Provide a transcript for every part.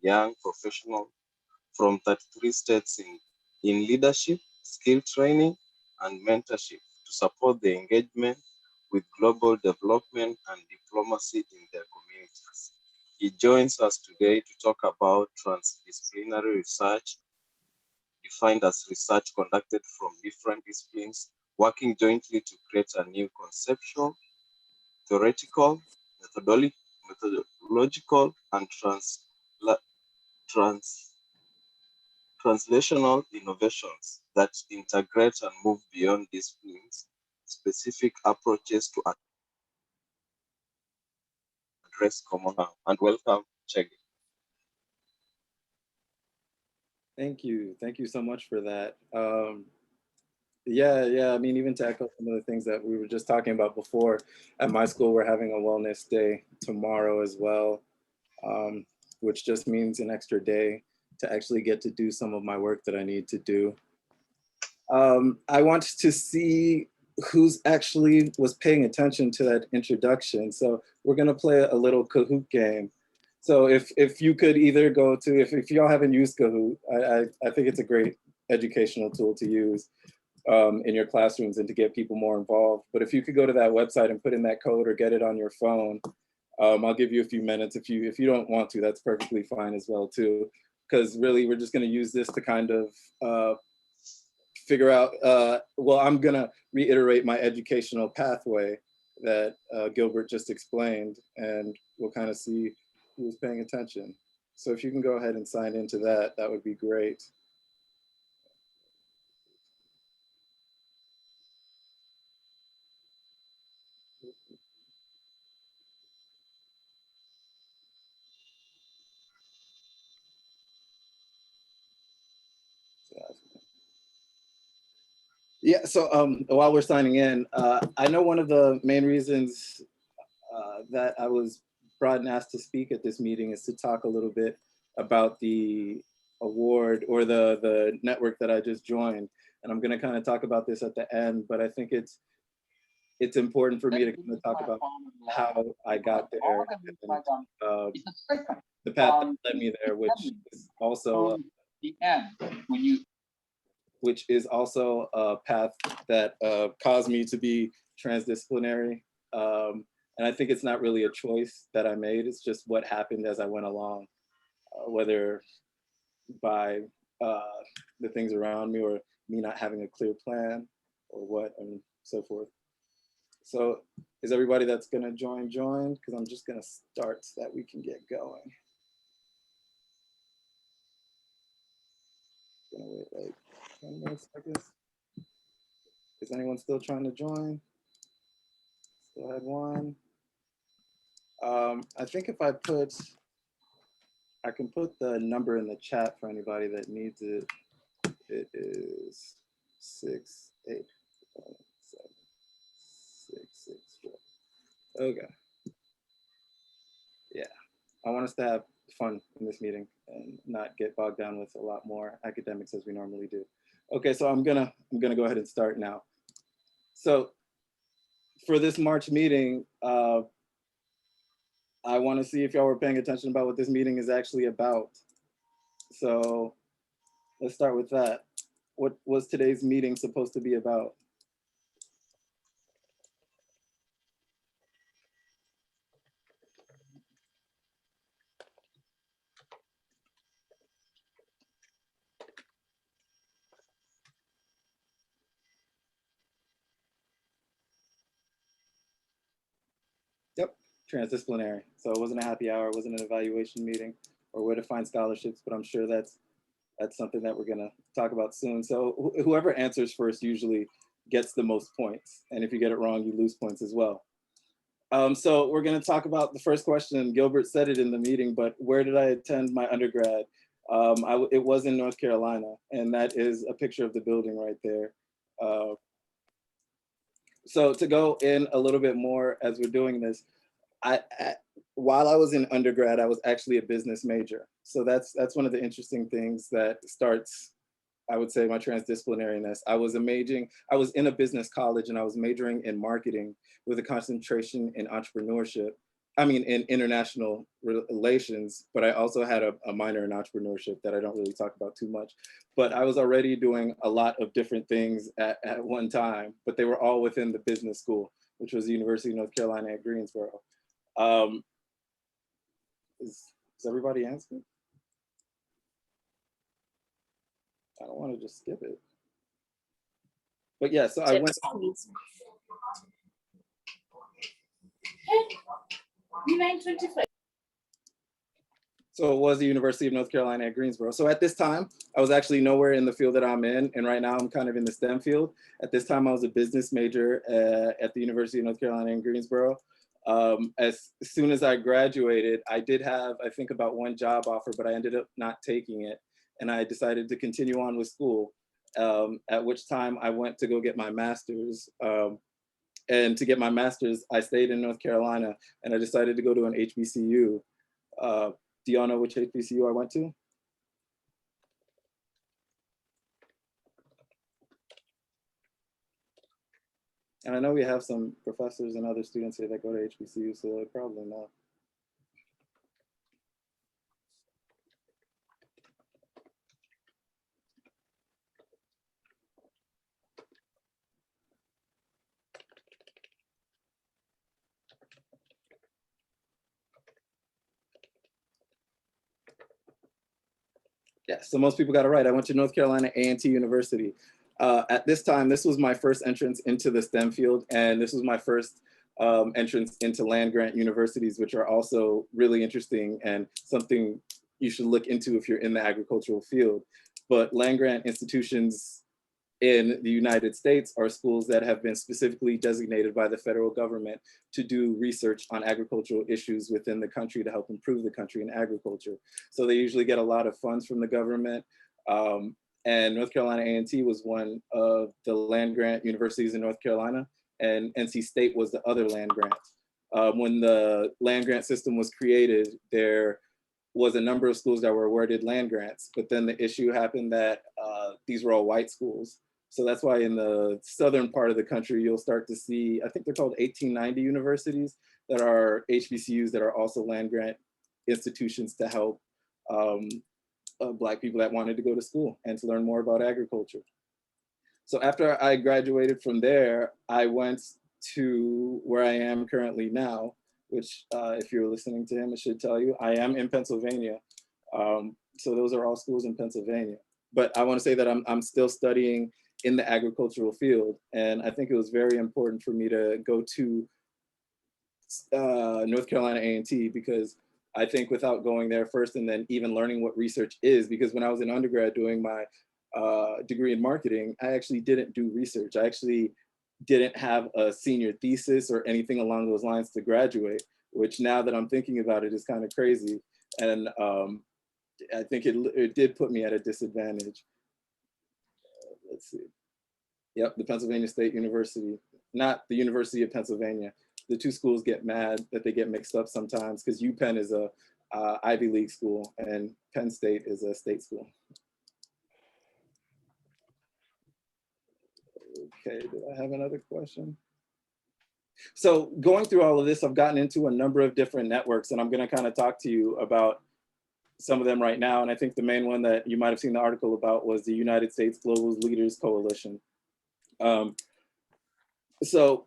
young professionals from 33 states in leadership, skill training, and mentorship to support the engagement with global development and diplomacy in their communities. He joins us today to talk about transdisciplinary research, defined as research conducted from different disciplines, working jointly to create a new conceptual, theoretical, methodological, and trans, translational innovations that integrate and move beyond disciplines, specific approaches to address common harm. And welcome, Chege. Thank you. Thank you so much for that. Yeah. I mean, even to echo some of the things that we were just talking about before, at my school, we're having a wellness day tomorrow as well, which just means an extra day to actually get to do some of my work that I need to do. I want to see who's actually was paying attention to that introduction. So we're gonna play a little Kahoot game. So if you could either go to, if y'all haven't used Kahoot, I think it's a great educational tool to use in your classrooms and to get people more involved. But if you could go to that website and put in that code or get it on your phone, I'll give you a few minutes. If you don't want to, that's perfectly fine as well too. Because really, we're just going to use this to kind of figure out. Well, I'm going to reiterate my educational pathway that Gilbert just explained, and we'll kind of see who's paying attention. So if you can go ahead and sign into that, that would be great. Yeah, so while we're signing in, I know one of the main reasons that I was brought and asked to speak at this meeting is to talk a little bit about the award or the network that I just joined. And I'm gonna kind of talk about this at the end, but I think it's important for me to kind of talk about how I got there and the path that led me there, which is also a path that caused me to be transdisciplinary. And I think it's not really a choice that I made, it's just what happened as I went along, whether by the things around me or me not having a clear plan or what, and so forth. So is everybody that's gonna join? Because I'm just gonna start so that we can get going. Gonna wait like 10 more seconds. Is anyone still trying to join? Still had one. I think if I can put the number in the chat for anybody that needs it. It is 687 664. Okay. Yeah, I want us to have fun in this meeting and not get bogged down with a lot more academics as we normally do. Okay, so I'm gonna go ahead and start now. So for this March meeting, I want to see if y'all were paying attention about what this meeting is actually about. So let's start with that. What was today's meeting supposed to be about? Yep, transdisciplinary. So it wasn't a happy hour, it wasn't an evaluation meeting or where to find scholarships, but I'm sure that's something that we're gonna talk about soon. So whoever answers first usually gets the most points. And if you get it wrong, you lose points as well. So we're gonna talk about the first question. Gilbert said it in the meeting, but where did I attend my undergrad? It was in North Carolina, and that is a picture of the building right there. So to go in a little bit more as we're doing this, while I was in undergrad, I was actually a business major. So that's one of the interesting things that starts, I would say, my transdisciplinariness. I was in a business college and I was majoring in marketing with a concentration in entrepreneurship. I mean, in international relations, but I also had a minor in entrepreneurship that I don't really talk about too much. But I was already doing a lot of different things at one time, but they were all within the business school, which was the University of North Carolina at Greensboro. Um, is everybody answering? I don't want to just skip it. But yeah, so I went. So it was the University of North Carolina at Greensboro. So at this time, I was actually nowhere in the field that I'm in. And right now I'm kind of in the STEM field. At this time, I was a business major at the University of North Carolina in Greensboro. As soon as I graduated, I did have, I think, about one job offer, but I ended up not taking it. And I decided to continue on with school, at which time I went to go get my master's. And to get my master's, I stayed in North Carolina and I decided to go to an HBCU. Do y'all know which HBCU I went to? And I know we have some professors and other students here that go to HBCU, so they probably know. Yeah, so most people got it right. I went to North Carolina A&T University. At this time, this was my first entrance into the STEM field, and this was my first entrance into land-grant universities, which are also really interesting and something you should look into if you're in the agricultural field. But land-grant institutions in the United States are schools that have been specifically designated by the federal government to do research on agricultural issues within the country to help improve the country in agriculture. So they usually get a lot of funds from the government. And North Carolina A&T was one of the land grant universities in North Carolina, and NC State was the other land grant. When the land grant system was created, there was a number of schools that were awarded land grants, but then the issue happened that these were all white schools. So that's why in the southern part of the country, you'll start to see, I think they're called 1890 universities that are HBCUs that are also land grant institutions to help Black people that wanted to go to school and to learn more about agriculture. So after I graduated from there, I went to where I am currently now, which if you're listening to him, it should tell you, I am in Pennsylvania. So those are all schools in Pennsylvania. But I want to say that I'm still studying in the agricultural field. And I think it was very important for me to go to North Carolina A&T because I think without going there first and then even learning what research is, because when I was in undergrad doing my degree in marketing, I actually didn't do research. I actually didn't have a senior thesis or anything along those lines to graduate, which now that I'm thinking about it is kind of crazy. And I think it did put me at a disadvantage. Let's see. Yep, the Pennsylvania State University, not the University of Pennsylvania. The two schools get mad that they get mixed up sometimes because UPenn is a Ivy League school and Penn State is a state school. Okay, do I have another question? So going through all of this, I've gotten into a number of different networks and I'm gonna kind of talk to you about some of them right now. And I think the main one that you might've seen the article about was the United States Global Leaders Coalition. So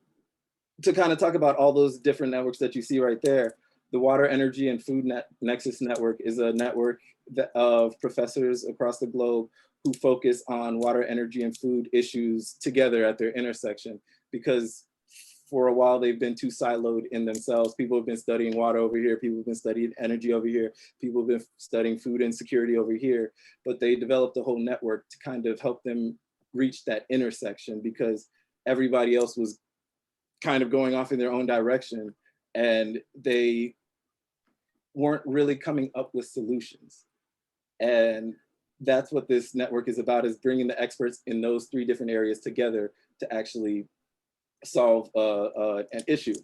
to kind of talk about all those different networks that you see right there, the Water, Energy, and Food Nexus Network is a network of professors across the globe who focus on water, energy, and food issues together at their intersection. Because for a while, they've been too siloed in themselves. People have been studying water over here, people have been studying energy over here, people have been studying food insecurity over here, but they developed a whole network to kind of help them reach that intersection because everybody else was kind of going off in their own direction and they weren't really coming up with solutions. And that's what this network is about, is bringing the experts in those three different areas together to actually solve an issue.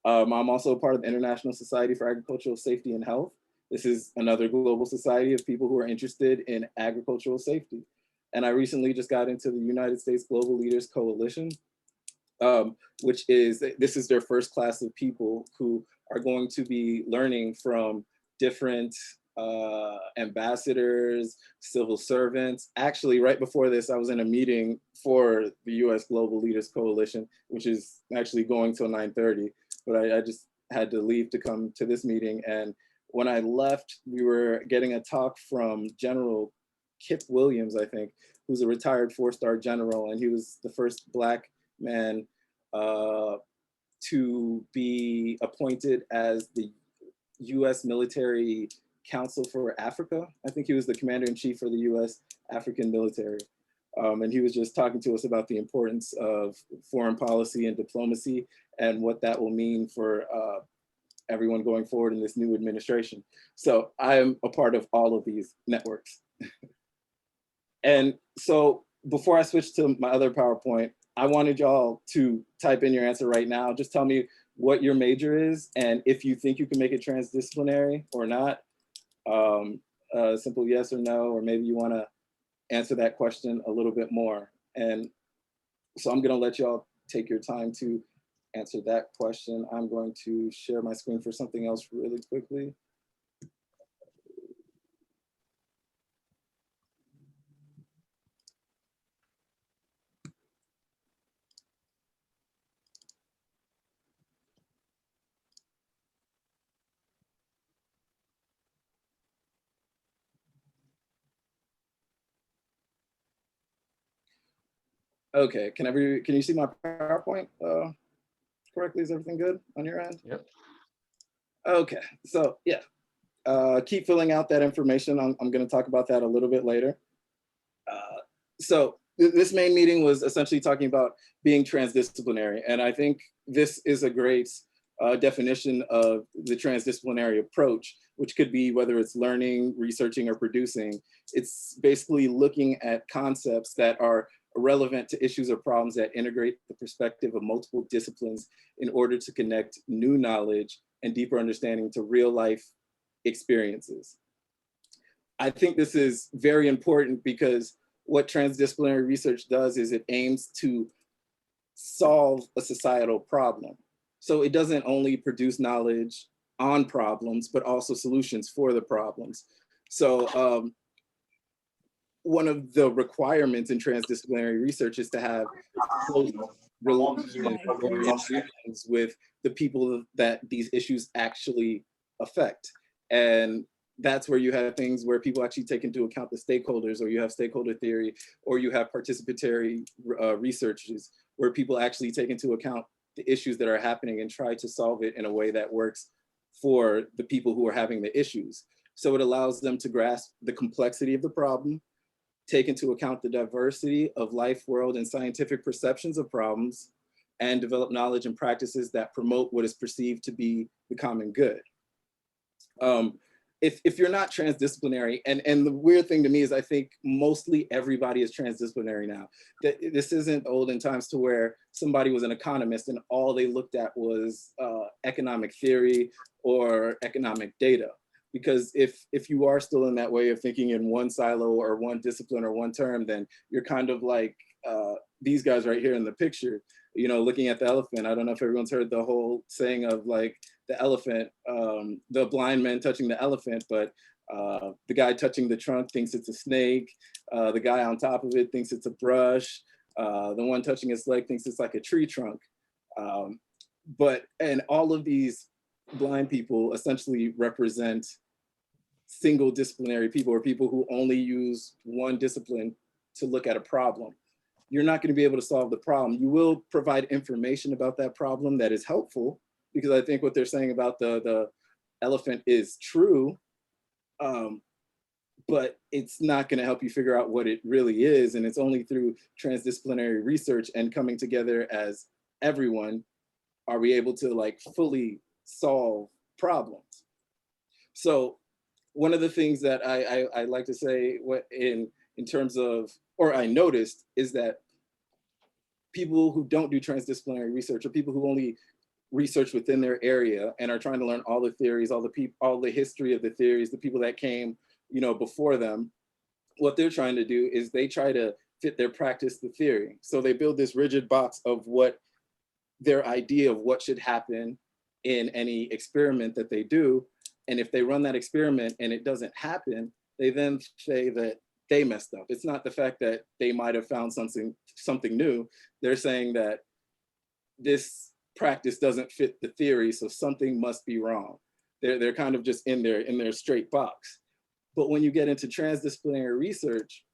I'm also a part of the International Society for Agricultural Safety and Health. This is another global society of people who are interested in agricultural safety. And I recently just got into the United States Global Leaders Coalition, which is, this is their first class of people who are going to be learning from different ambassadors, civil servants. Actually, right before this, I was in a meeting for the US Global Leaders Coalition, which is actually going till 9:30, but I just had to leave to come to this meeting. And when I left, we were getting a talk from General Kip Williams, I think, who's a retired 4-star general, and he was the first Black man to be appointed as the US Military Council for Africa. I think he was the commander-in-chief for the US African military. And he was just talking to us about the importance of foreign policy and diplomacy and what that will mean for everyone going forward in this new administration. So I am a part of all of these networks. And so before I switch to my other PowerPoint, I wanted y'all to type in your answer right now. Just tell me what your major is and if you think you can make it transdisciplinary or not. Simple yes or no, or maybe you want to answer that question a little bit more. And so I'm going to let y'all take your time to answer that question. I'm going to share my screen for something else really quickly. Okay, can you see my PowerPoint correctly? Is everything good on your end? Yep. Okay, so yeah, keep filling out that information. I'm going to talk about that a little bit later. So this main meeting was essentially talking about being transdisciplinary, and I think this is a great definition of the transdisciplinary approach, which could be whether it's learning, researching, or producing. It's basically looking at concepts that are relevant to issues or problems that integrate the perspective of multiple disciplines in order to connect new knowledge and deeper understanding to real life experiences. I think this is very important because what transdisciplinary research does is it aims to solve a societal problem. So it doesn't only produce knowledge on problems, but also solutions for the problems. So one of the requirements in transdisciplinary research is to have close relations or interactions with the people that these issues actually affect. And that's where you have things where people actually take into account the stakeholders, or you have stakeholder theory, or you have participatory researches where people actually take into account the issues that are happening and try to solve it in a way that works for the people who are having the issues. So it allows them to grasp the complexity of the problem, take into account the diversity of life, world, and scientific perceptions of problems, and develop knowledge and practices that promote what is perceived to be the common good. If you're not transdisciplinary, and the weird thing to me is I think mostly everybody is transdisciplinary now. This isn't olden times to where somebody was an economist and all they looked at was economic theory or economic data. Because if you are still in that way of thinking in one silo or one discipline or one term, then you're kind of like these guys right here in the picture, you know, looking at the elephant. I don't know if everyone's heard the whole saying of like the elephant, the blind man touching the elephant, but the guy touching the trunk thinks it's a snake. The guy on top of it thinks it's a brush. The one touching his leg thinks it's like a tree trunk. And all of these blind people essentially represent single disciplinary people, or people who only use one discipline to look at a problem. You're not going to be able to solve the problem. You will provide information about that problem that is helpful, because I think what they're saying about the elephant is true, but it's not going to help you figure out what it really is. And it's only through transdisciplinary research and coming together as everyone are we able to like fully solve problems. So one of the things that I like to say in terms of, or I noticed, is that people who don't do transdisciplinary research, or people who only research within their area and are trying to learn all the theories, all the history of the theories, the people that came, you know, before them, what they're trying to do is they try to fit their practice to theory. So they build this rigid box of what their idea of what should happen in any experiment that they do. And if they run that experiment and it doesn't happen, they then say that they messed up. It's not the fact that they might have found something new. They're saying that this practice doesn't fit the theory, so something must be wrong. They're kind of just in their straight box. But when you get into transdisciplinary research,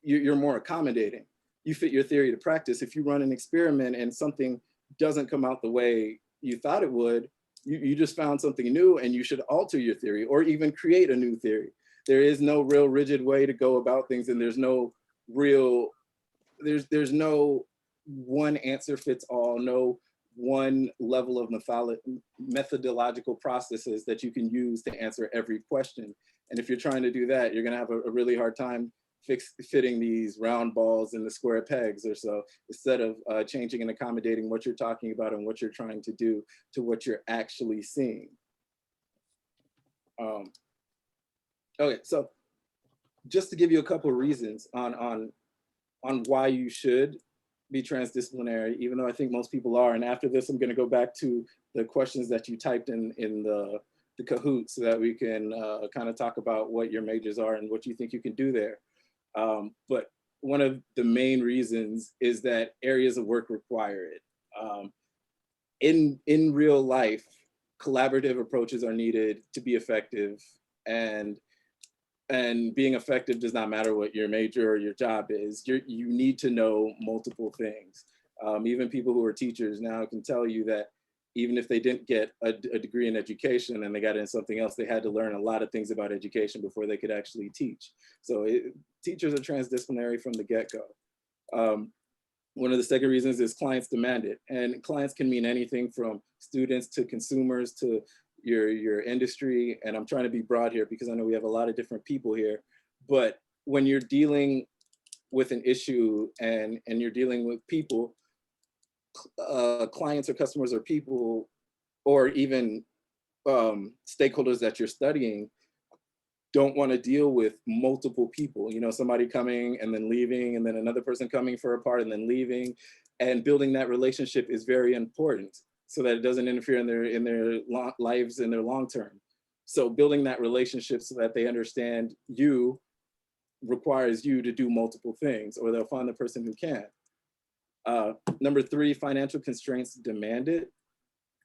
you're more accommodating. You fit your theory to practice. If you run an experiment and something doesn't come out the way you thought it would, you just found something new, and you should alter your theory or even create a new theory. There is no real rigid way to go about things, and there's no one answer fits all, no one level of methodological processes that you can use to answer every question. And if you're trying to do that, you're going to have a really hard time fitting these round balls in the square pegs or so, instead of changing and accommodating what you're talking about and what you're trying to do to what you're actually seeing. Okay, so just to give you a couple of reasons on why you should be transdisciplinary, even though I think most people are. And after this, I'm going to go back to the questions that you typed in the Kahoot, so that we can kind of talk about what your majors are and what you think you can do there. But one of the main reasons is that areas of work require it. In real life, collaborative approaches are needed to be effective, and being effective does not matter what your major or your job is. You need to know multiple things. Even people who are teachers now can tell you that even if they didn't get a degree in education and they got in something else, they had to learn a lot of things about education before they could actually teach. So teachers are transdisciplinary from the get-go. One of the second reasons is clients demand it. And clients can mean anything from students to consumers to your industry. And I'm trying to be broad here because I know we have a lot of different people here. But when you're dealing with an issue and you're dealing with people, clients or customers or people, or even stakeholders that you're studying, don't want to deal with multiple people. You know, somebody coming and then leaving, and then another person coming for a part and then leaving. And building that relationship is very important so that it doesn't interfere in their lives in their long term. So building that relationship so that they understand you requires you to do multiple things, or they'll find the person who can. Number three, financial constraints demand it.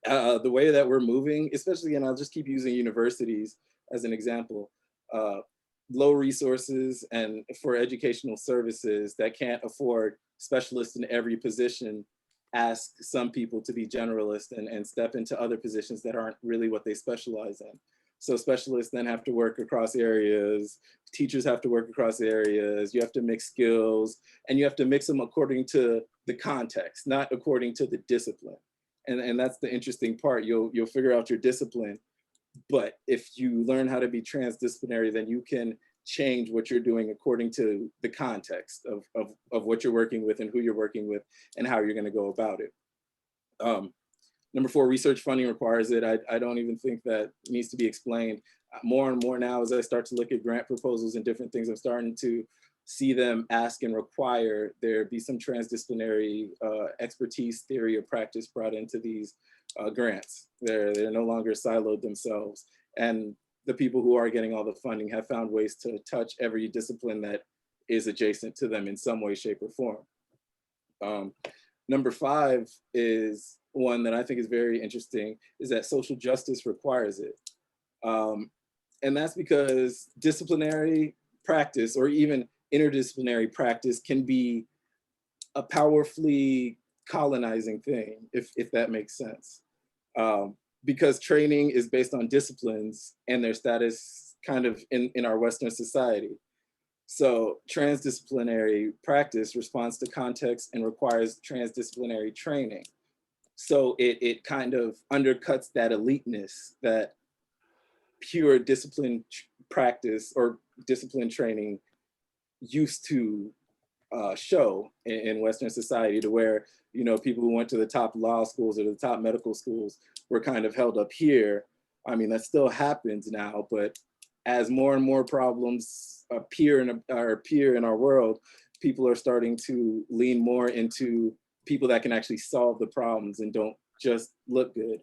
The way that we're moving, especially, and I'll just keep using universities as an example, low resources and for educational services that can't afford specialists in every position ask some people to be generalists and step into other positions that aren't really what they specialize in. So specialists then have to work across areas, teachers have to work across areas, you have to mix skills, and you have to mix them according to the context, not according to the discipline. And that's the interesting part. You'll figure out your discipline, but if you learn how to be transdisciplinary, then you can change what you're doing according to the context of what you're working with and who you're working with and how you're going to go about it. Number four, research funding requires it. I don't even think that needs to be explained. More and more now, as I start to look at grant proposals and different things, I'm starting to see them ask and require there be some transdisciplinary expertise, theory, or practice brought into these grants. They're no longer siloed themselves. And the people who are getting all the funding have found ways to touch every discipline that is adjacent to them in some way, shape, or form. Number five is one that I think is very interesting, is that social justice requires it. And that's because disciplinary practice or even interdisciplinary practice can be a powerfully colonizing thing, if that makes sense. Because training is based on disciplines and their status kind of in our Western society. So transdisciplinary practice responds to context and requires transdisciplinary training. So it kind of undercuts that eliteness that pure discipline practice or discipline training used to show in Western society, to where, you know, people who went to the top law schools or the top medical schools were kind of held up here. I mean, that still happens now, but as more and more problems appear in our world, people are starting to lean more into people that can actually solve the problems and don't just look good.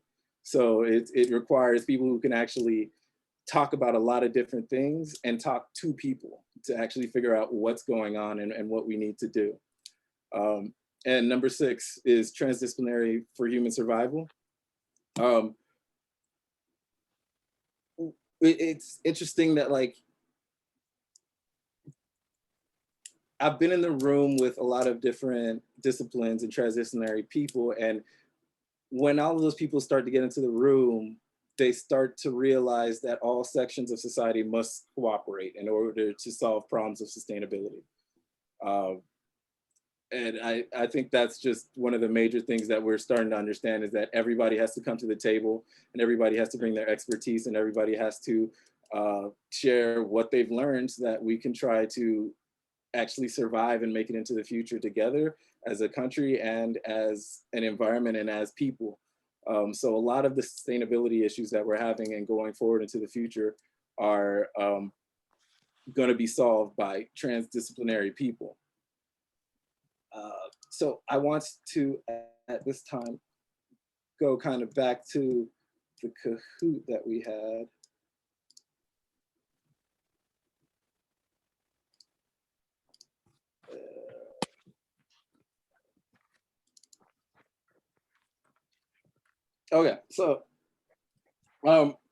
So it requires people who can actually talk about a lot of different things and talk to people to actually figure out what's going on and what we need to do. Um, and number 6 is transdisciplinary for human survival. Um, it's interesting that, like, I've been in the room with a lot of different disciplines and transdisciplinary people, and when all of those people start to get into the room, they start to realize that all sections of society must cooperate in order to solve problems of sustainability. Um, and I think that's just one of the major things that we're starting to understand, is that everybody has to come to the table and everybody has to bring their expertise and everybody has to share what they've learned so that we can try to actually survive and make it into the future together as a country and as an environment and as people. So a lot of the sustainability issues that we're having and going forward into the future are going to be solved by transdisciplinary people. So I want to, at this time, go kind of back to the Kahoot that we had. Okay, so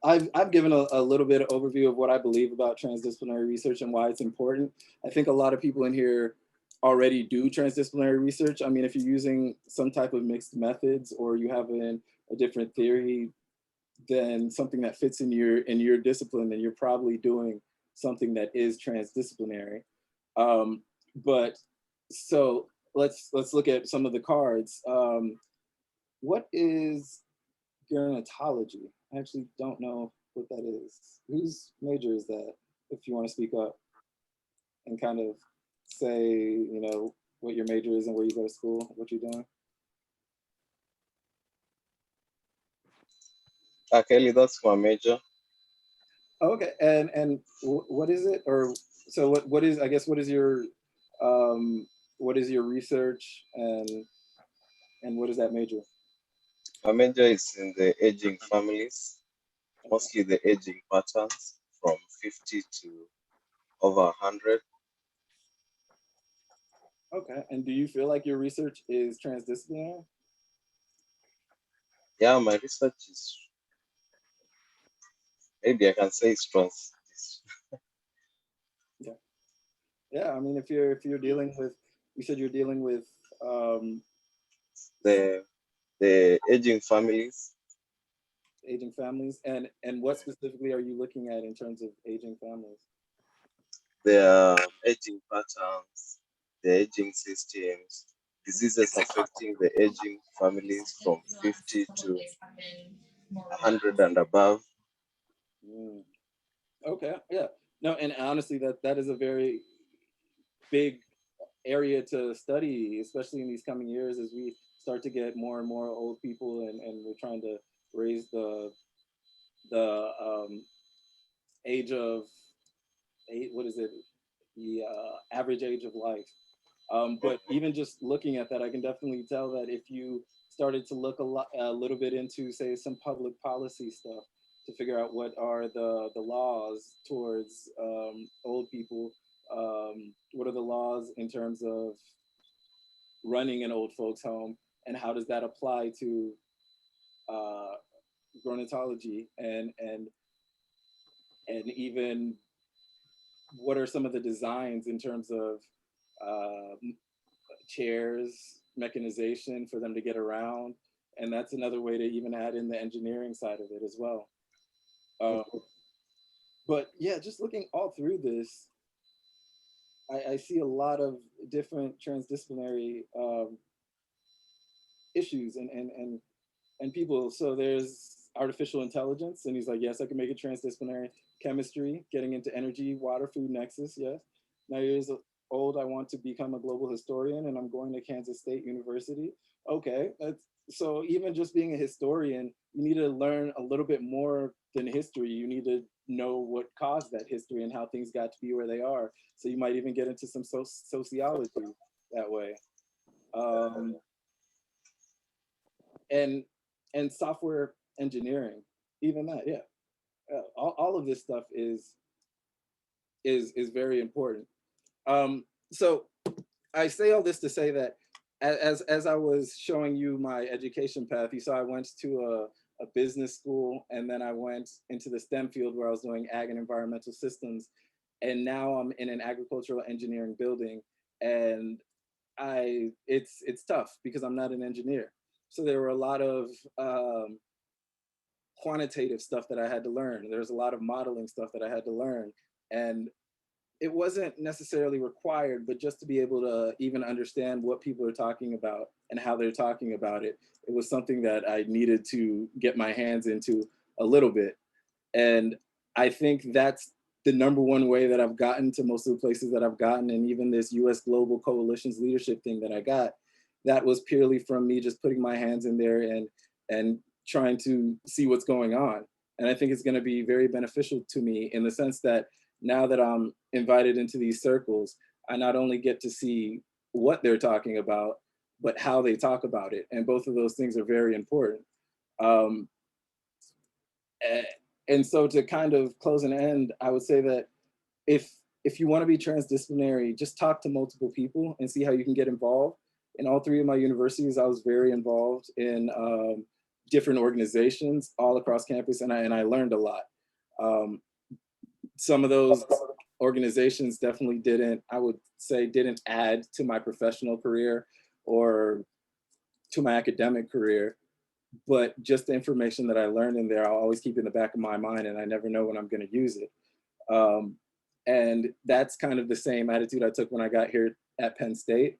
I've given a little bit of overview of what I believe about transdisciplinary research and why it's important. I think a lot of people in here already do transdisciplinary research. I mean, if you're using some type of mixed methods or you have a different theory than something that fits in your discipline, then you're probably doing something that is transdisciplinary. But so let's look at some of the cards. What is gerontology? I actually don't know what that is. Whose major is that? If you want to speak up and kind of say, what your major is and where you go to school, what you're doing. Kelly, that's my major. Okay, and what is it? Or so what is, I guess, what is your research and what is that major? My major is in the aging families, Okay. mostly the aging patterns from 50 to over 100. Okay, and do you feel like your research is transdisciplinary? Yeah, my research is, maybe I can say it's trans. Yeah, yeah. I mean, if you're dealing with, you said you're dealing with um, The the aging families, aging families, and what specifically are you looking at in terms of aging families? their aging patterns, the aging systems, diseases affecting the aging families from 50 to 100 and above. Mm, okay, yeah. No, and honestly, that is a very big area to study, especially in these coming years as we start to get more and more old people, and we're trying to raise the age of what is it, the average age of life. But even just looking at that, I can definitely tell that if you started to look a little bit into, say, some public policy stuff to figure out what are the laws towards old people, what are the laws in terms of running an old folks home, and how does that apply to uh, gronatology, and even what are some of the designs in terms of uh, chairs, mechanization for them to get around. And that's another way to even add in the engineering side of it as well. Um, but yeah, just looking all through this, I see a lot of different transdisciplinary issues and people. So there's artificial intelligence, and he's like, yes, I can make it transdisciplinary. Chemistry, getting into energy, water, food nexus, yes. 9 years old, I want to become a global historian, and I'm going to Kansas State University. Okay, so even just being a historian, you need to learn a little bit more than history. You need to know what caused that history and how things got to be where they are. So you might even get into some sociology that way. Um, and and software engineering, even that, yeah. All of this stuff is very important. So I say all this to say that as I was showing you my education path, you saw I went to a business school, and then I went into the STEM field where I was doing ag and environmental systems, and now I'm in an agricultural engineering building, and it's tough because I'm not an engineer. So there were a lot of quantitative stuff that I had to learn. There's a lot of modeling stuff that I had to learn, and it wasn't necessarily required, but just to be able to even understand what people are talking about and how they're talking about it, it was something that I needed to get my hands into a little bit. And I think that's the number one way that I've gotten to most of the places that I've gotten, and even this US Global Coalitions leadership thing that I got, that was purely from me just putting my hands in there and trying to see what's going on. And I think it's going to be very beneficial to me in the sense that now that I'm invited into these circles, I not only get to see what they're talking about, but how they talk about it. And both of those things are very important. Um, and so to kind of close and end, I would say that if if you want to be transdisciplinary, just talk to multiple people and see how you can get involved. In all three of my universities, I was very involved in different organizations all across campus, and I learned a lot. Um, some of those organizations definitely didn't, I would say, didn't add to my professional career or to my academic career, but just the information that I learned in there, I'll always keep in the back of my mind, and I never know when I'm going to use it. Um, and that's kind of the same attitude I took when I got here at Penn State.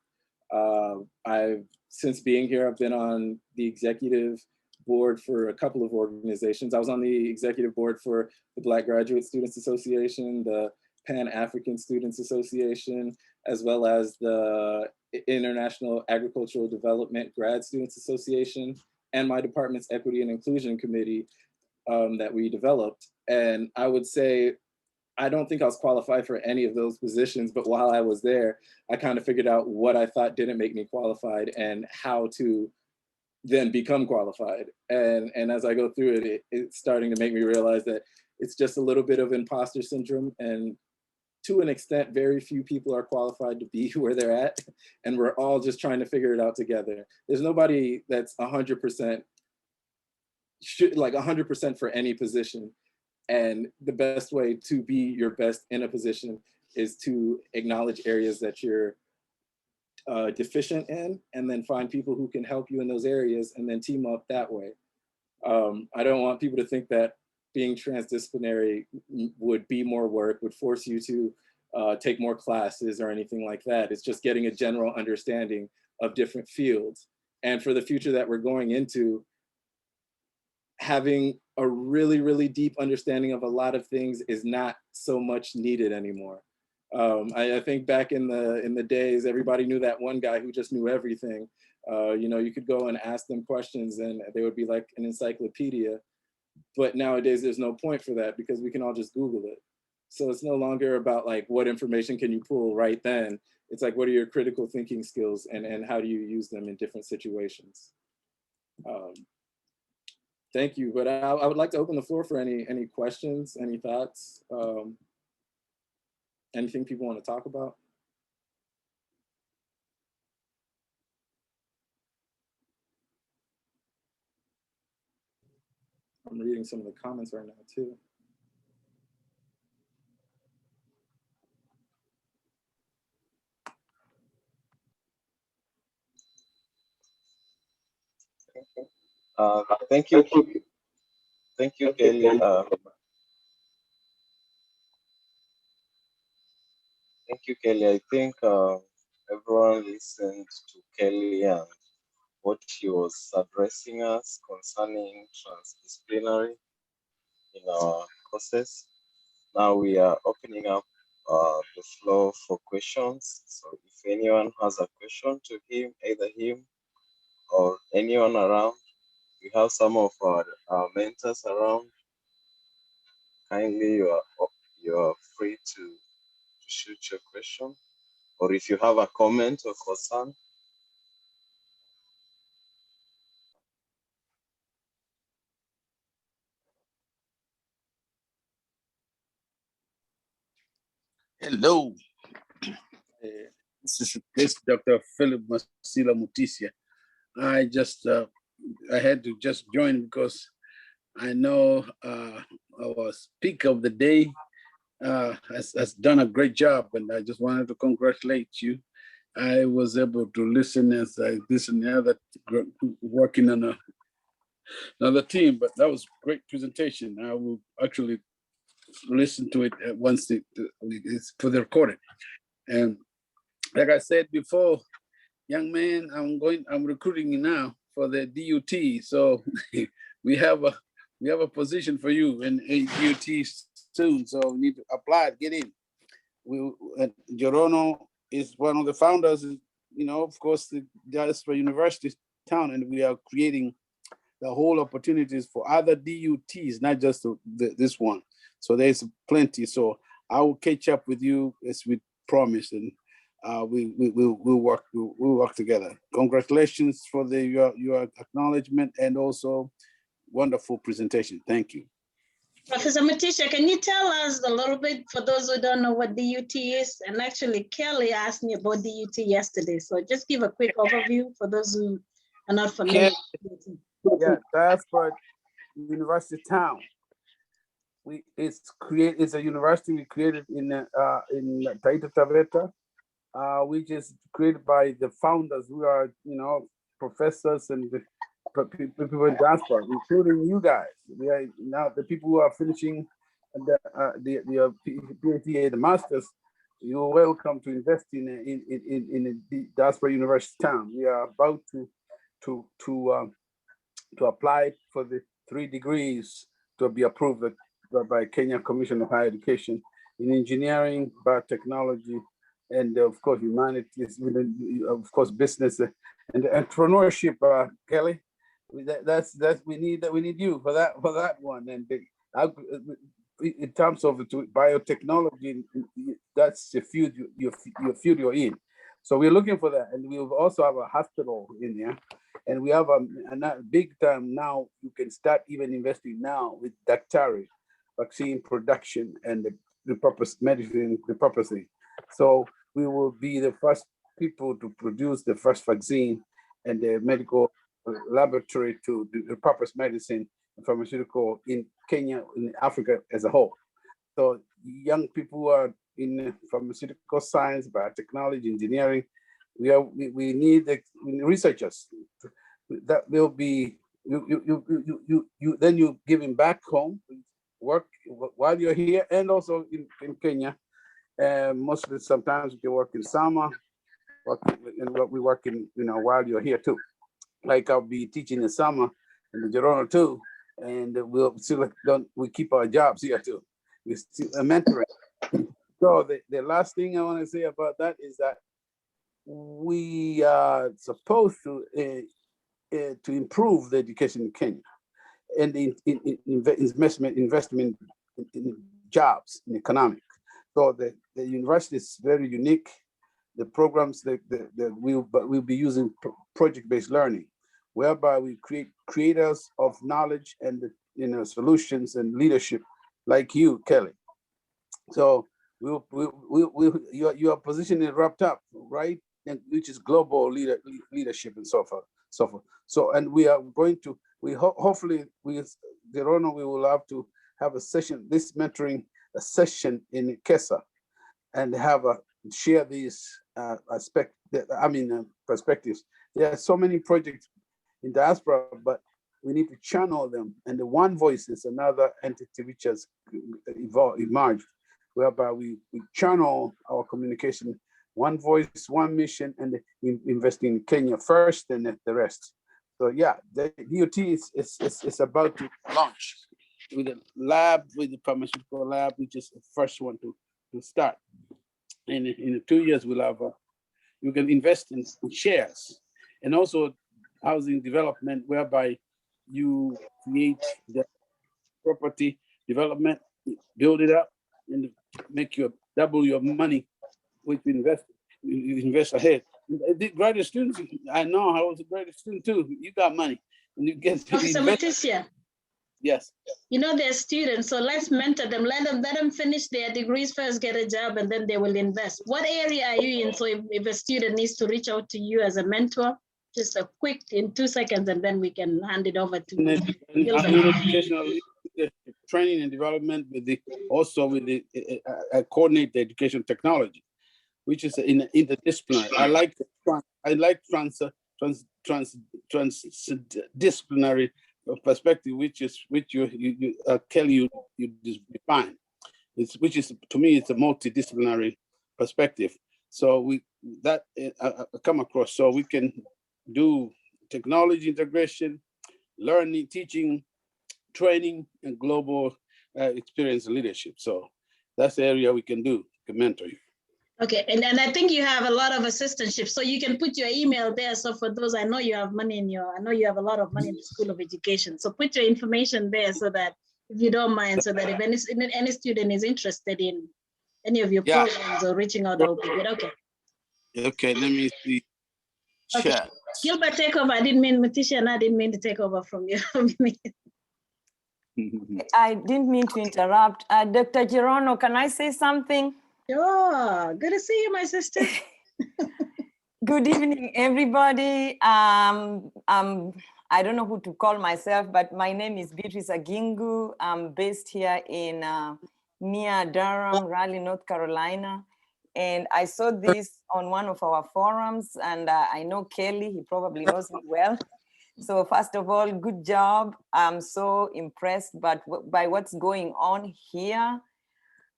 I've since being here, I've been on the executive board for a couple of organizations. I was on the executive board for the Black Graduate Students Association, the Pan African Students Association, as well as the International Agricultural Development Grad Students Association, and my department's Equity and Inclusion Committee that we developed. And I would say I don't think I was qualified for any of those positions, but while I was there, I kind of figured out what I thought didn't make me qualified and how to then become qualified. And as I go through it, it's starting to make me realize that it's just a little bit of imposter syndrome. And to an extent, very few people are qualified to be where they're at. And we're all just trying to figure it out together. There's nobody that's 100%, like 100% for any position. And the best way to be your best in a position is to acknowledge areas that you're deficient in, and then find people who can help you in those areas and then team up that way. I don't want people to think that being transdisciplinary would be more work, would force you to take more classes or anything like that. It's just getting a general understanding of different fields. And for the future that we're going into, having a really, really deep understanding of a lot of things is not so much needed anymore. I think back in the days, everybody knew that one guy who just knew everything. You know, you could go and ask them questions and they would be like an encyclopedia. But nowadays, there's no point for that because we can all just Google it. So it's no longer about like what information can you pull right then. It's like, what are your critical thinking skills and how do you use them in different situations? Um, Thank you. But I would like to open the floor for any questions, any thoughts, anything people want to talk about. I'm reading some of the comments right now too. Uh, thank you, thank you, Kelly. Thank you, Kelly. I think everyone listened to Kelly and what she was addressing us concerning transdisciplinary in our courses. Now we are opening up the floor for questions. So if anyone has a question to him, either him or anyone around, we have some of our mentors around. Kindly, you are free to shoot your question. Or if you have a comment or concern, Hello. This is Dr. Philip Masila Mutisia. I had to just join because I know our speaker of the day has done a great job, and I just wanted to congratulate you. I was able to listen as I listened to the other working on another team, but that was a great presentation. I will actually listen to it once it's for the recording. And like I said before, young man, I'm recruiting you now for the DUT. So we have a position for you in DUT soon. So we need to apply, get in. Jorono is one of the founders, of course, the Diaspora University town, and we are creating the whole opportunities for other DUTs, not just this one. So there's plenty. So I will catch up with you as we promised, and we'll work together. Congratulations for your acknowledgement and also wonderful presentation. Thank you. Professor Mutisha, can you tell us a little bit for those who don't know what DUT is? And actually, Kelly asked me about DUT yesterday. So just give a quick overview for those who are not familiar. Yeah, Diaspora University Town. It's a university we created in Taita Taveta, which is created by the founders who are professors and the people in diaspora, including you guys. We are now the people who are finishing the PhD, the masters. You're welcome to invest in the Diaspora University Town. We are about to apply for the 3 degrees to be approved by Kenya Commission of Higher Education in engineering, biotechnology, and of course humanities, of course business and entrepreneurship. Kelly, we need you for that one. And in terms of biotechnology, that's the field you're in. So we're looking for that, and we also have a hospital in there, and we have a big time now. You can start even investing now with Daktari, vaccine production and the purpose medicine, repurposing. So we will be the first people to produce the first vaccine and the medical laboratory to do repurpose medicine and pharmaceutical in Kenya, in Africa as a whole. So young people who are in pharmaceutical science, biotechnology, engineering, we need the researchers that will be then you giving back home, work while you're here, and also in Kenya. Mostly sometimes you can work in summer, we work in while you're here too. Like I'll be teaching in summer in the Jorono too, and we'll still we keep our jobs here too. We still mentoring. So the last thing I want to say about that is that we are supposed to improve the education in Kenya and investment in jobs in economic. So the university is very unique. The programs that we'll be using project-based learning, whereby we create creators of knowledge and solutions and leadership, like you, Kelly. So your position is wrapped up, right? And which is global leadership and so forth. So and we are going to hopefully Gerono, we will have to have a session, this mentoring a session in Kesa, and have share these perspectives. There are so many projects in diaspora, but we need to channel them. And the One Voice is another entity which has emerged, whereby we channel our communication, one voice, one mission, and invest in Kenya first and the rest. So yeah, the DOT is about to launch with a lab, with the pharmaceutical lab, which is the first one to start. And in 2 years, we'll have you can invest in shares, and also housing development, whereby you create the property development, build it up, and make double your money with invest ahead. The graduate students, I know I was a graduate student too. You got money, and you get Professor Mutisia, Yes. You know, they're students, so let's mentor them. Let them finish their degrees first, get a job, and then they will invest. What area are you in? So if a student needs to reach out to you as a mentor, just a quick in 2 seconds, and then we can hand it over to I'm in educational training and development with the also with the coordinate the education technology, which is in interdisciplinary. I like transdisciplinary perspective, which you Kelly you define. It's which is to me it's a multidisciplinary perspective. So we that come across so we can do technology integration, learning, teaching, training, and global experience leadership. So that's the area we can do, can mentor you. Okay, and I think you have a lot of assistantship, so you can put your email there. So for those, I know you have money I know you have a lot of money in the School of Education. So put your information there so that if you don't mind, so that if any student is interested in any of your programs or reaching out, that would be good. Okay. Okay, let me see. Okay. Chat. Gilbert, take over. I didn't mean Matisha, and I didn't mean to take over from you. I didn't mean to interrupt. Dr. Gerono, can I say something? Sure. Good to see you, my sister. Good evening, everybody. I don't know who to call myself, but my name is Beatrice Agingu. I'm based here in near Durham, Raleigh, North Carolina. And I saw this on one of our forums, and I know Kelly, he probably knows me well. So first of all, good job. I'm so impressed by what's going on here.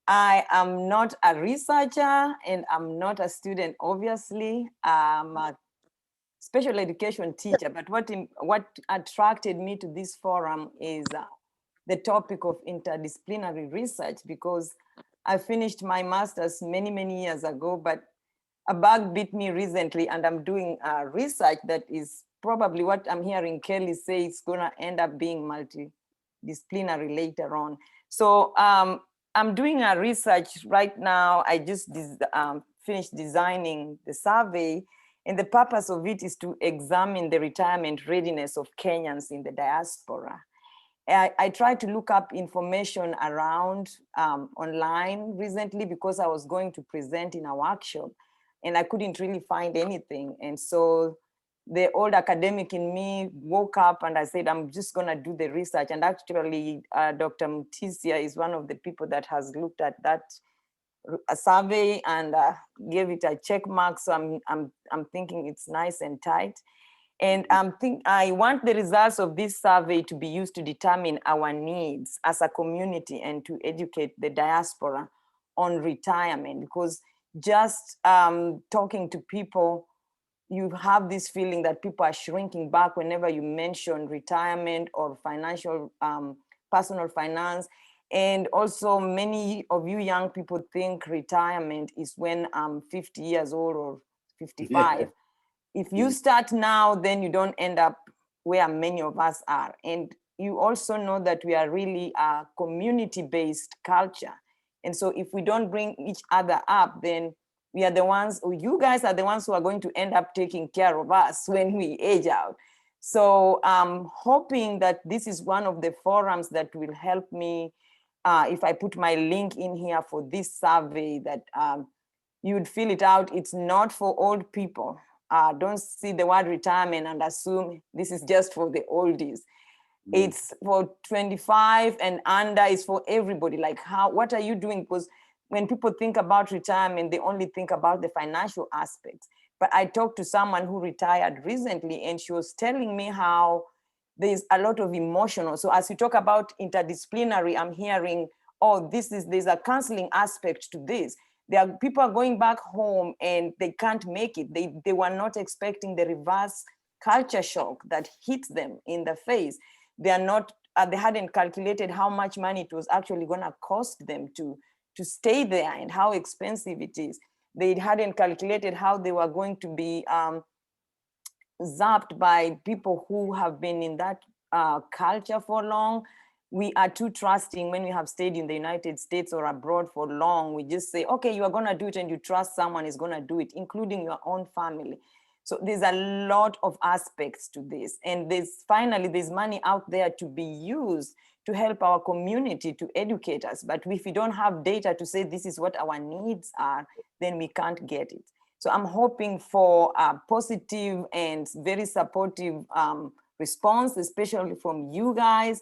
I am not a researcher and I'm not a student, obviously. I'm a special education teacher, but what attracted me to this forum is the topic of interdisciplinary research, because I finished my master's many, many years ago, but a bug bit me recently, and I'm doing research that is probably what I'm hearing Kelly say is gonna end up being multidisciplinary later on. So I'm doing a research right now. I just finished designing the survey, and the purpose of it is to examine the retirement readiness of Kenyans in the diaspora. I tried to look up information around online recently because I was going to present in a workshop, and I couldn't really find anything. And so the old academic in me woke up and I said, I'm just gonna do the research. And actually, Dr. Mutisia is one of the people that has looked at that survey and gave it a check mark. So I'm thinking it's nice and tight. And I want the results of this survey to be used to determine our needs as a community and to educate the diaspora on retirement, because just talking to people, you have this feeling that people are shrinking back whenever you mention retirement or financial, personal finance. And also many of you young people think retirement is when I'm 50 years old or 55. Yeah. If you start now, then you don't end up where many of us are. And you also know that we are really a community-based culture. And so if we don't bring each other up, then we are the ones, or you guys are the ones who are going to end up taking care of us when we age out. So I'm hoping that this is one of the forums that will help me, if I put my link in here for this survey, that you would fill it out. It's not for old people. Don't see the word retirement and assume this is just for the oldies. It's for 25 and under. It's for everybody. Like, what are you doing? Because when people think about retirement, they only think about the financial aspects. But I talked to someone who retired recently, and she was telling me how there's a lot of emotional. So as you talk about interdisciplinary, I'm hearing, oh, there's a counseling aspect to this. There are people are going back home and they can't make it. They were not expecting the reverse culture shock that hits them in the face. They hadn't calculated how much money it was actually going to cost them to stay there and how expensive it is. They hadn't calculated how they were going to be zapped by people who have been in that culture for long. We are too trusting when we have stayed in the United States or abroad for long. We just say, okay, you are going to do it, and you trust someone is going to do it, including your own family. So there's a lot of aspects to this. And there's money out there to be used to help our community, to educate us. But if we don't have data to say this is what our needs are, then we can't get it. So I'm hoping for a positive and very supportive response, especially from you guys,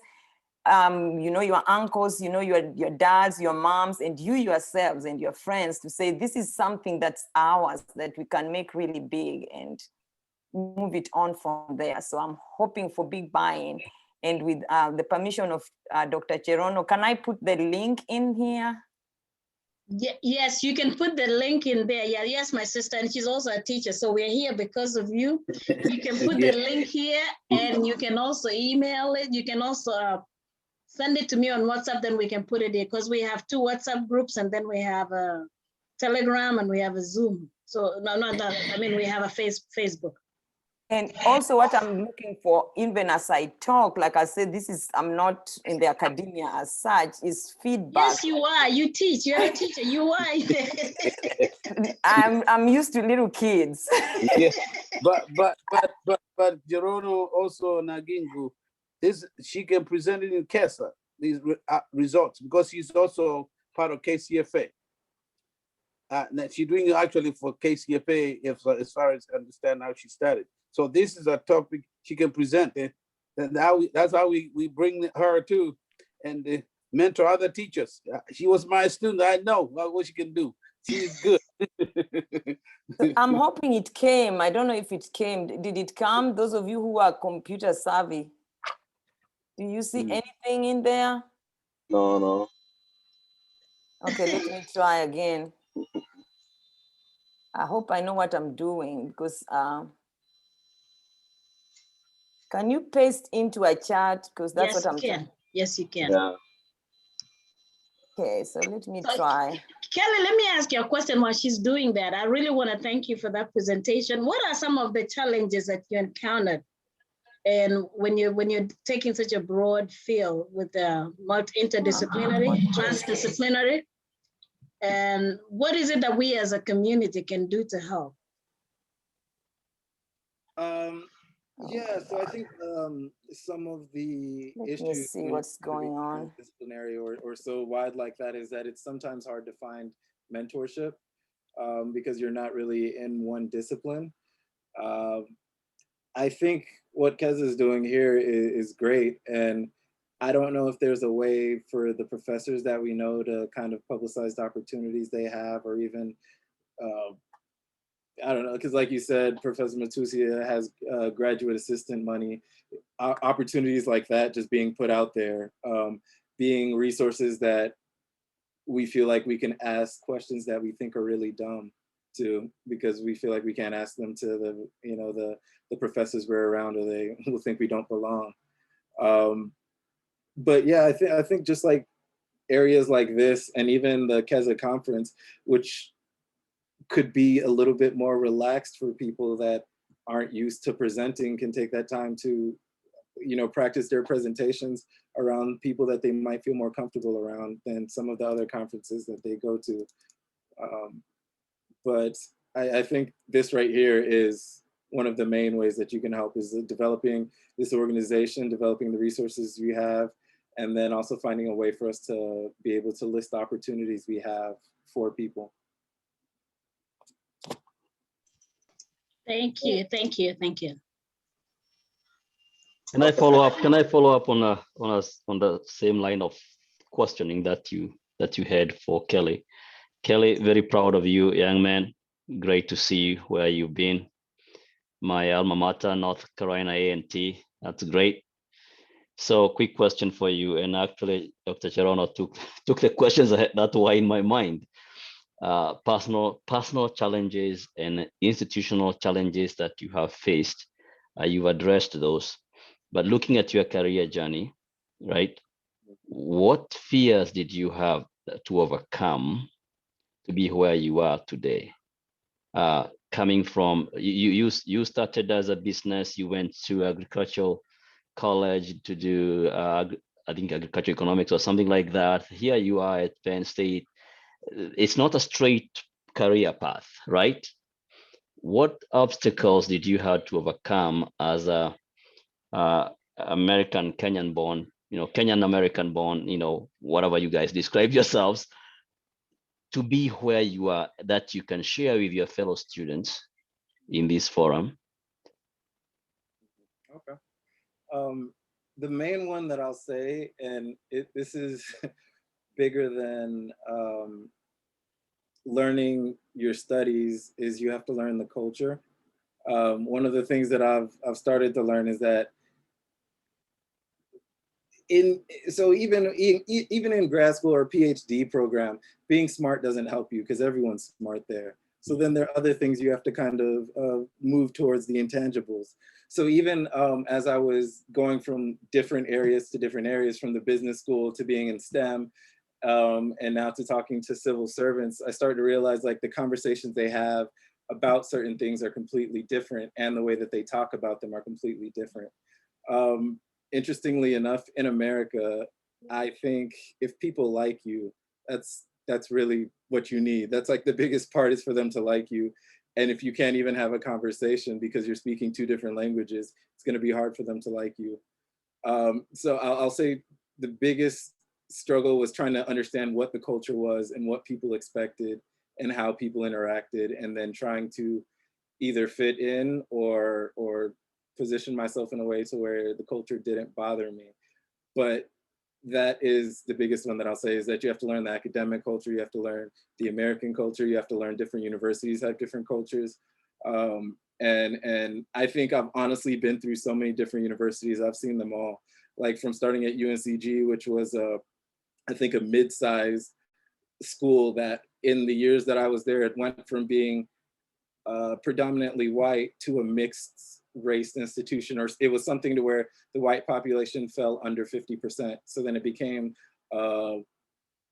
you know, your uncles, you know, your dads, your moms, and you yourselves and your friends, to say this is something that's ours, that we can make really big and move it on from there. So I'm hoping for big buy-in. And with the permission of Dr. Cherono, can I put the link in here? Yes, you can put the link in there. Yeah, yes, my sister, and she's also a teacher. So we're here because of you. You can put the link here, and you can also email it. You can also send it to me on WhatsApp, then we can put it here, because we have 2 WhatsApp groups, and then we have a Telegram, and we have a Zoom. So I mean, we have a Facebook. And also what I'm looking for, even as I talk, like I said, I'm not in the academia as such, is feedback. Yes, you are. You teach. You're a teacher. You are. I'm used to little kids. Yes, but Gerono also Nagingu, she can present it in CASA, these results, because she's also part of KCFA. She's doing it actually for KCFA, as far as I understand how she started. So this is a topic she can present, and that's how we bring her too, and mentor other teachers. She was my student. I know what she can do. She's good. I'm hoping it came. I don't know if it came. Did it come? Those of you who are computer savvy, do you see anything in there? No. Okay, let me try again. I hope I know what I'm doing, because can you paste into a chat? Because that's what I'm doing. Yes, you can. Yeah. Okay, so let me try. Kelly, let me ask you a question while she's doing that. I really want to thank you for that presentation. What are some of the challenges that you encountered, and when you're taking such a broad field with the interdisciplinary, transdisciplinary, and what is it that we as a community can do to help? Yeah, so I think some of the issues see what's going on. Disciplinary or so wide like that is that it's sometimes hard to find mentorship because you're not really in one discipline. I think what Kez is doing here is great, and I don't know if there's a way for the professors that we know to kind of publicize the opportunities they have, or even I don't know, because like you said, Professor Matusia has graduate assistant money, opportunities like that just being put out there, being resources that we feel like we can ask questions that we think are really dumb to, because we feel like we can't ask them to the professors we're around, or they will think we don't belong. But yeah, I think just like areas like this, and even the KESA conference, which could be a little bit more relaxed for people that aren't used to presenting, can take that time to, practice their presentations around people that they might feel more comfortable around than some of the other conferences that they go to. But I think this right here is one of the main ways that you can help, is developing this organization, developing the resources we have, and then also finding a way for us to be able to list the opportunities we have for people. Thank you. Can I follow up? Can I follow up on the same line of questioning that you had for Kelly? Kelly, very proud of you, young man. Great to see where you've been. My alma mater, North Carolina A&T. That's great. So, quick question for you, and actually, Dr. Cherono took the questions that were in my mind. Personal challenges and institutional challenges that you have faced. You've addressed those. But looking at your career journey, right, what fears did you have to overcome to be where you are today? Coming from, you started as a business, you went to agricultural college to do, I think, agricultural economics or something like that. Here you are at Penn State. It's not a straight career path, right? What obstacles did you have to overcome as a American Kenyan-born Kenyan American born, whatever you guys describe yourselves, to be where you are, that you can share with your fellow students in this forum? Okay. The main one that I'll say, and this is bigger than learning your studies, is you have to learn the culture. One of the things that I've started to learn is that even in grad school or PhD program, being smart doesn't help you because everyone's smart there. So then there are other things you have to kind of move towards the intangibles. So even as I was going from different areas to different areas, from the business school to being in STEM, and now to talking to civil servants, I started to realize like the conversations they have about certain things are completely different, and the way that they talk about them are completely different. Interestingly enough, in America, I think if people like you, that's really what you need. That's like the biggest part, is for them to like you. And if you can't even have a conversation because you're speaking two different languages, it's going to be hard for them to like you. So I'll say the biggest struggle was trying to understand what the culture was and what people expected and how people interacted, and then trying to either fit in or position myself in a way to where the culture didn't bother me. But that is the biggest one that I'll say, is that you have to learn the academic culture, you have to learn the American culture, you have to learn different universities have different cultures. And I think I've honestly been through so many different universities. I've seen them all, like from starting at UNCG, which was I think a mid-sized school that in the years that I was there, it went from being predominantly white to a mixed race institution, or it was something to where the white population fell under 50%. So then it became a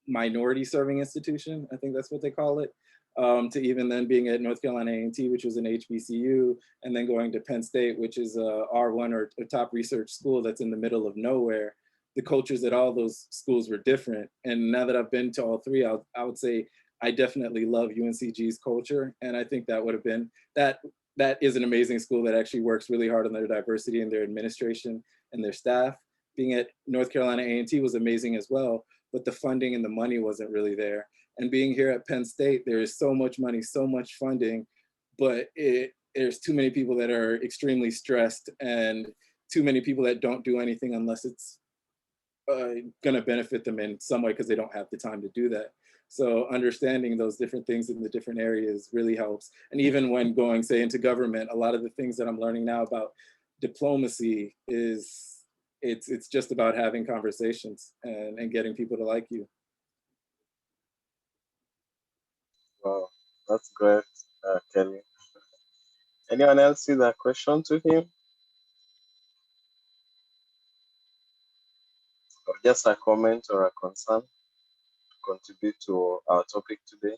minority serving institution, I think that's what they call it, to even then being at North Carolina A&T, which was an HBCU, and then going to Penn State, which is a R1 or a top research school that's in the middle of nowhere. The cultures at all those schools were different. And now that I've been to all three, I would say I definitely love UNCG's culture. And I think that would have been, that is an amazing school that actually works really hard on their diversity and their administration and their staff. Being at North Carolina A&T was amazing as well, but the funding and the money wasn't really there. And being here at Penn State, there is so much money, so much funding, but there's too many people that are extremely stressed, and too many people that don't do anything unless it's going to benefit them in some way, because they don't have the time to do that. So understanding those different things in the different areas really helps. And even when going, say, into government, a lot of the things that I'm learning now about diplomacy is it's just about having conversations and getting people to like you. Wow, that's great, Kelly. Anyone else with a question to him? Or just a comment or a concern to contribute to our topic today?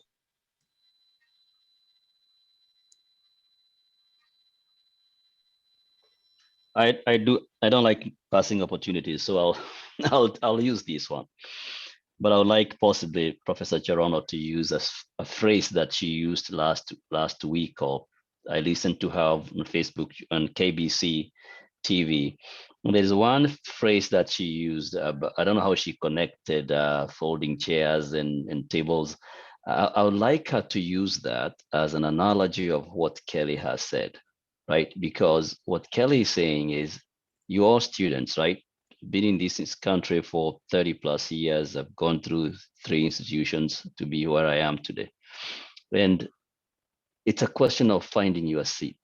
I don't like passing opportunities, so I'll use this one. But I would like possibly Professor Gerono to use a phrase that she used last week, or I listened to her on Facebook on KBC TV. There's one phrase that she used, but I don't know how she connected folding chairs and tables. I would like her to use that as an analogy of what Kelly has said, right? Because what Kelly is saying is, you are students, right? Been in this country for 30 plus years. I've gone through 3 institutions to be where I am today. And it's a question of finding your seat.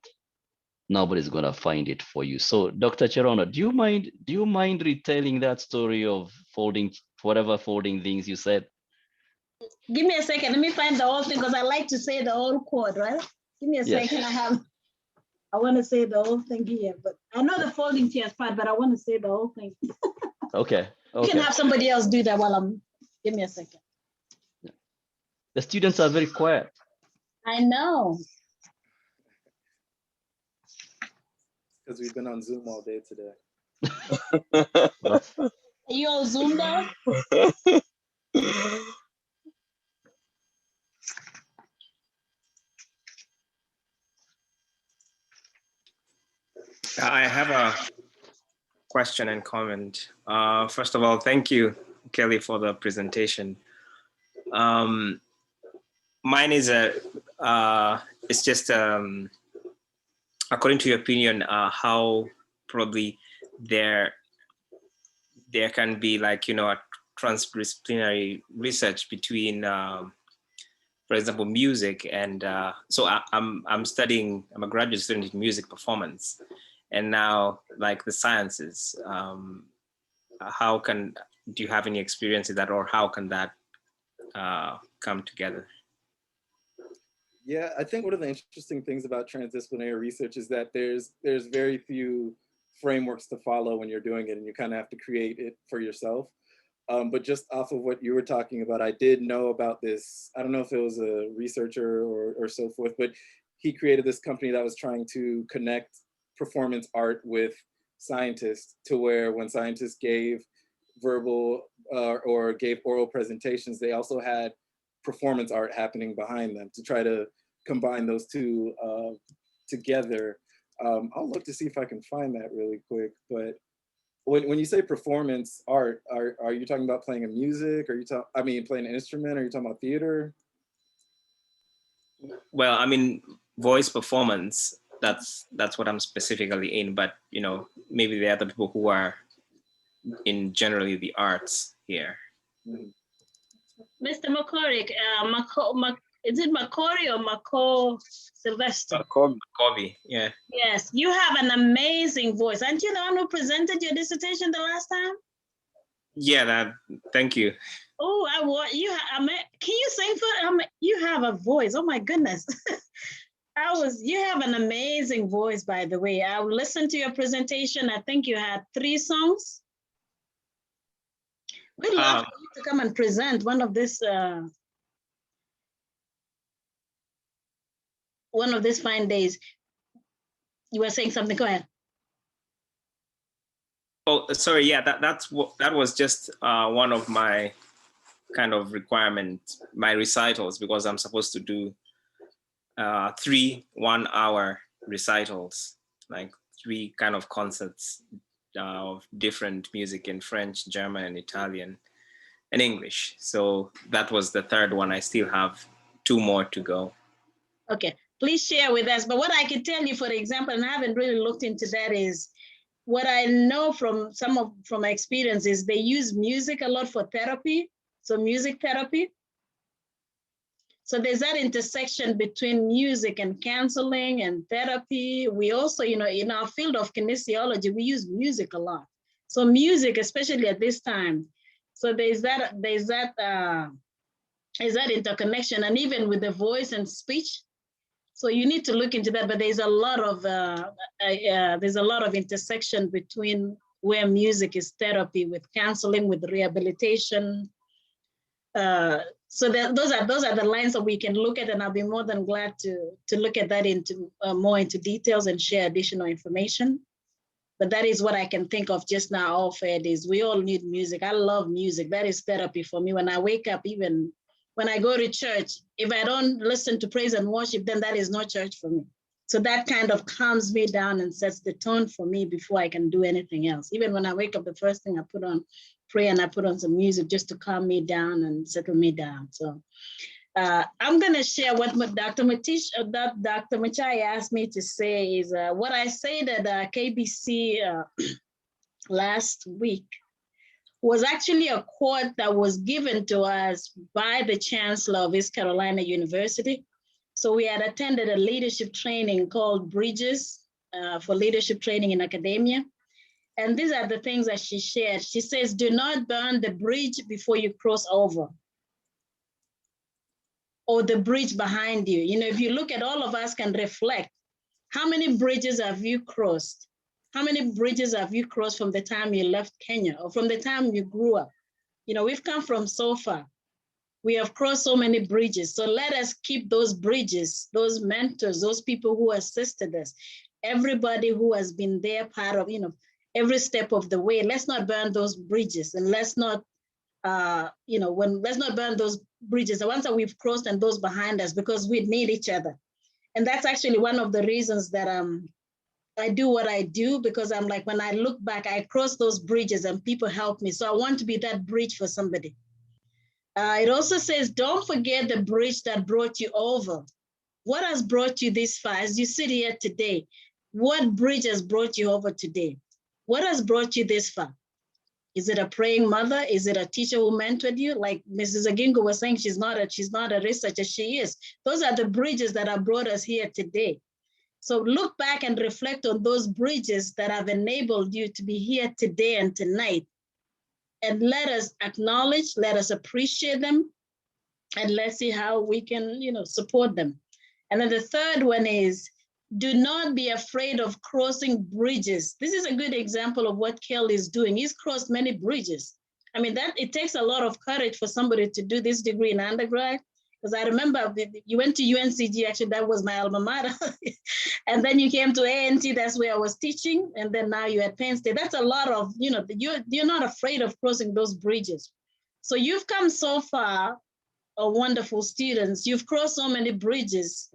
Nobody's gonna find it for you. So Dr. Cherono, do you mind retelling that story of folding, whatever folding things you said? Give me a second. Let me find the whole thing, because I like to say the whole quote, right? Give me a Yes. second. I want to say the whole thing here, but I know the folding chairs part, but I want to say the whole thing. Okay. You can have somebody else do that while give me a second. The students are very quiet. I know. Because we've been on Zoom all day today. Well, Are you all zoomed out? I have question and comment. First of all, thank you, Kelly, for the presentation. Mine is it's just according to your opinion, how probably there can be like, you know, a transdisciplinary research between, for example, music and so I'm a graduate student in music performance, and now like the sciences. Do you have any experience in that, or how can that come together? Yeah, I think one of the interesting things about transdisciplinary research is that there's very few frameworks to follow when you're doing it, and you kind of have to create it for yourself. But just off of what you were talking about, I did know about this. I don't know if it was a researcher or so forth, but he created this company that was trying to connect performance art with scientists, to where when scientists gave verbal or gave oral presentations, they also had performance art happening behind them to try to combine those two together. I'll look to see if I can find that really quick. But when you say performance art, are you talking about playing a music? Are you playing an instrument? Are you talking about theater? Well, I mean, voice performance, that's what I'm specifically in, but you know, maybe there are other people who are in generally the arts here. Mr. McCorrick, is it McCorry or McCall Sylvester? McCorby, yeah. Yes, you have an amazing voice. Aren't you the one who presented your dissertation the last time? Yeah, thank you. Oh, can you sing for you have a voice. Oh my goodness. You have an amazing voice, by the way. I listened to your presentation. I think you had 3 songs. We'd love for you to come and present one of these fine days. You were saying something, go ahead. Oh, sorry, yeah, that was just one of my kind of requirements, my recitals, because I'm supposed to do 3 1-hour recitals, like 3 kind of concerts of different music in French, German, and Italian, and English. So that was the 3rd one. I still have 2 more to go. Okay, please share with us. But what I can tell you, for example, and I haven't really looked into that, is what I know from my experience is they use music a lot for therapy. So music therapy. So there's that intersection between music and counseling and therapy. We also, you know, in our field of kinesiology, we use music a lot. So music, especially at this time. So there's that interconnection, and even with the voice and speech. So you need to look into that. But there's a lot of intersection between where music is therapy, with counseling, with rehabilitation. So those are the lines that we can look at, and I'll be more than glad to look at that into more into details and share additional information. But that is what I can think of just now. All fair days, we all need music. I love music. That is therapy for me. When I wake up, even when I go to church, if I don't listen to praise and worship, then that is not church for me. So that kind of calms me down and sets the tone for me before I can do anything else. Even when I wake up, the first thing I put on pray and I put on some music just to calm me down and settle me down. So I'm going to share what Dr. Machai asked me to say is what I said at KBC last week was actually a quote that was given to us by the Chancellor of East Carolina University. So we had attended a leadership training called Bridges for Leadership Training in Academia. And these are the things that she shared. She says, do not burn the bridge before you cross over, or the bridge behind you. You know, if you look at all of us can reflect, how many bridges have you crossed? How many bridges have you crossed from the time you left Kenya or from the time you grew up? You know, we've come from so far. We have crossed so many bridges. So let us keep those bridges, those mentors, those people who assisted us, everybody who has been there part of, you know, every step of the way. Let's not burn those bridges, and let's not, let's not burn those bridges, the ones that we've crossed and those behind us, because we need each other. And that's actually one of the reasons that I do what I do because I'm like, when I look back, I cross those bridges and people help me. So I want to be that bridge for somebody. It also says, don't forget the bridge that brought you over. What has brought you this far? As you sit here today, what bridge has brought you over today? What has brought you this far? Is it a praying mother? Is it a teacher who mentored you? Like Mrs. Agingo was saying, she's not a researcher, she is. Those are the bridges that have brought us here today. So look back and reflect on those bridges that have enabled you to be here today and tonight. And let us acknowledge, let us appreciate them, and let's see how we can, support them. And then the third one is, do not be afraid of crossing bridges. This is a good example of what Kelly is doing. He's crossed many bridges. I mean, it takes a lot of courage for somebody to do this degree in undergrad. Because I remember you went to UNCG, actually, that was my alma mater. And then you came to A&T, that's where I was teaching. And then now you're at Penn State. That's a lot of, you're not afraid of crossing those bridges. So you've come so far, wonderful students. You've crossed so many bridges.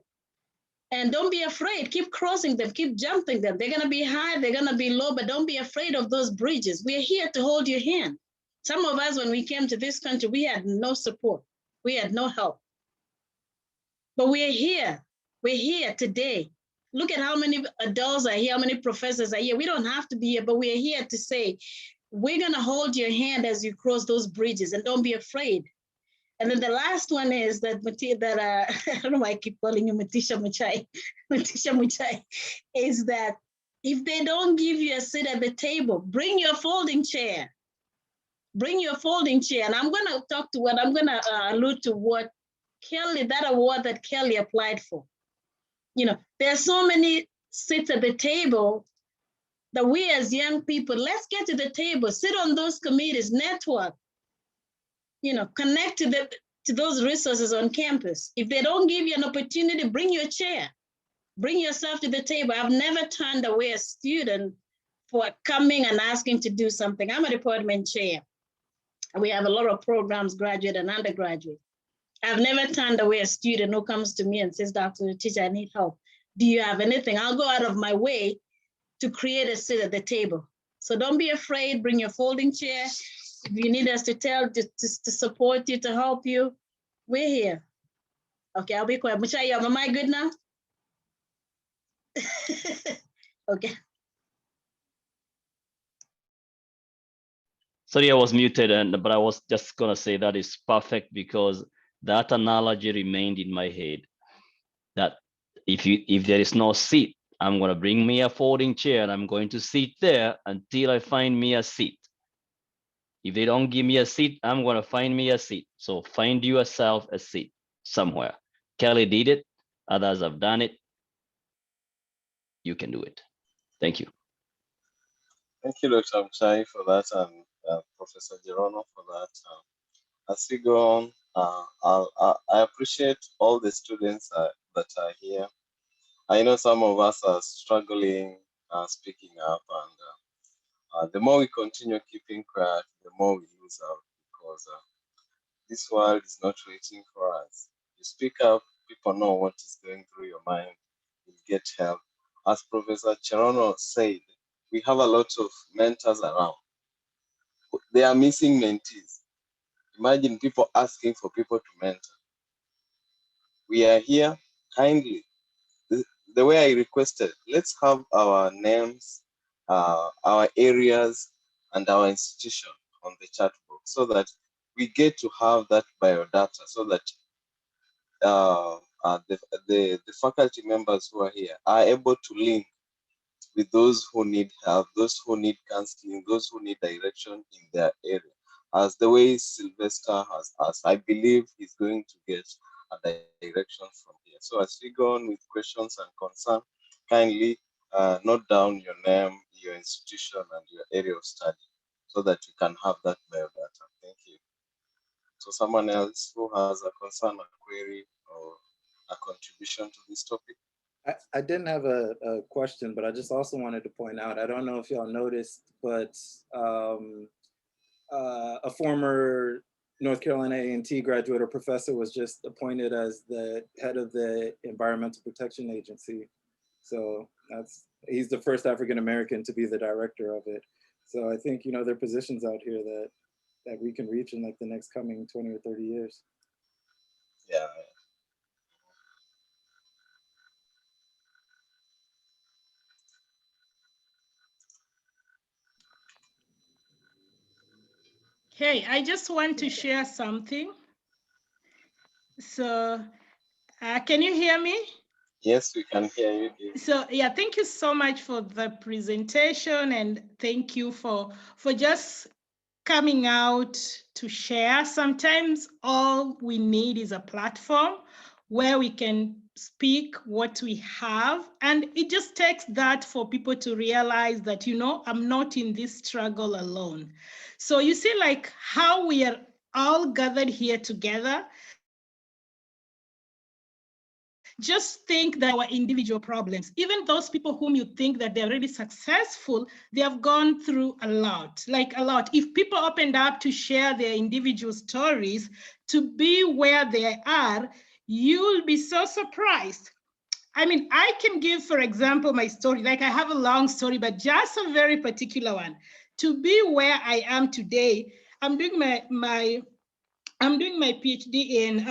And don't be afraid, keep crossing them, keep jumping them. They're gonna be high, they're gonna be low, but don't be afraid of those bridges. We're here to hold your hand. Some of us, when we came to this country, we had no support. We had no help. But we're here today. Look at how many adults are here, how many professors are here. We don't have to be here, but we're here to say, we're gonna hold your hand as you cross those bridges, and don't be afraid. And then the last one is that, I don't know why I keep calling you Matisha Muchai. Matisha Muchai is that if they don't give you a seat at the table, bring your folding chair. Bring your folding chair. And I'm going to allude to what Kelly, that award that Kelly applied for. There are so many seats at the table that we as young people, let's get to the table, sit on those committees, network, connect to those resources on campus. If they don't give you an opportunity, bring your chair, bring yourself to the table. I've never turned away a student for coming and asking to do something. I'm a department chair. We have a lot of programs, graduate and undergraduate. I've never turned away a student who comes to me and says, Dr. Teacher, I need help. Do you have anything? I'll go out of my way to create a seat at the table. So don't be afraid, bring your folding chair. If you need us to support you, to help you, we're here. Okay, I'll be quiet. Muchai, am I good now? Okay. Sorry, I was muted, but I was just gonna say that is perfect because that analogy remained in my head. That if there is no seat, I'm gonna bring me a folding chair and I'm going to sit there until I find me a seat. If they don't give me a seat, I'm gonna find me a seat. So find yourself a seat somewhere. Kelly did it. Others have done it. You can do it. Thank you. Thank you, Dr. Mchai, for that, and Professor Gerono for that. As we go on, I appreciate all the students that are here. I know some of us are struggling speaking up, and the more we continue keeping quiet, the more we lose out, because this world is not waiting for us. You speak up, people know what is going through your mind, you get help. As Professor Cherono said, we have a lot of mentors around. They are missing mentees. Imagine people asking for people to mentor. We are here kindly. The way I requested, let's have our names, our areas, and our institution on the chat box so that we get to have that biodata, so that the faculty members who are here are able to link with those who need help, those who need counseling, those who need direction in their area. As the way Sylvester has asked, I believe he's going to get a direction from here. So as we go on with questions and concern, kindly note down your name, your institution, and your area of study so that you can have that biodata. Thank you. So someone else who has a concern, a query, or a contribution to this topic? I didn't have a question, but I just also wanted to point out, I don't know if y'all noticed, but a former North Carolina A&T graduate or professor was just appointed as the head of the Environmental Protection Agency. So he's the first African-American to be the director of it. So I think, there are positions out here that we can reach in like the next coming 20 or 30 years. Yeah. Hey, I just want to share something. So, can you hear me? Yes, we can hear you. Dear. So yeah, thank you so much for the presentation, and thank you for just coming out to share. Sometimes all we need is a platform where we can speak what we have, and it just takes that for people to realize that, I'm not in this struggle alone. So you see, like how we are all gathered here together. Just think that our individual problems, even those people whom you think that they're really successful, they have gone through a lot, like a lot. If people opened up to share their individual stories, to be where they are, you'll be so surprised. I mean, I can give, for example, my story. Like I have a long story, but just a very particular one. To be where I am today, I'm doing my PhD in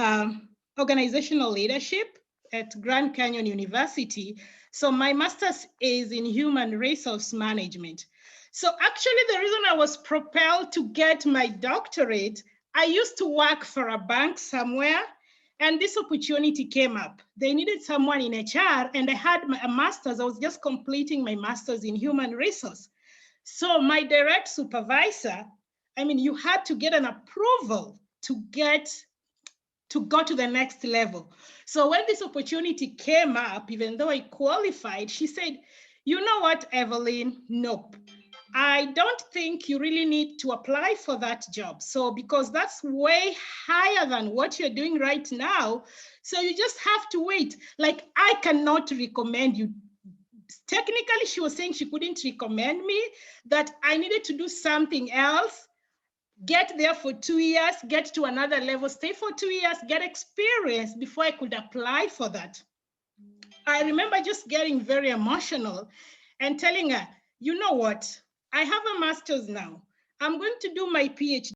organizational leadership at Grand Canyon University. So my master's is in human resource management. So actually the reason I was propelled to get my doctorate, I used to work for a bank somewhere, and this opportunity came up. They needed someone in HR, and I had a master's. I was just completing my master's in human resource. So my direct supervisor, I mean, you had to get an approval to go to the next level. So when this opportunity came up, even though I qualified, she said, you know what, Evelyn, nope. I don't think you really need to apply for that job. So because that's way higher than what you're doing right now. So you just have to wait. Like I cannot recommend you. Technically, she was saying she couldn't recommend me, that I needed to do something else, get there for 2 years, get to another level, stay for 2 years, get experience before I could apply for that. I remember just getting very emotional and telling her, you know what? I have a master's now. I'm going to do my PhD.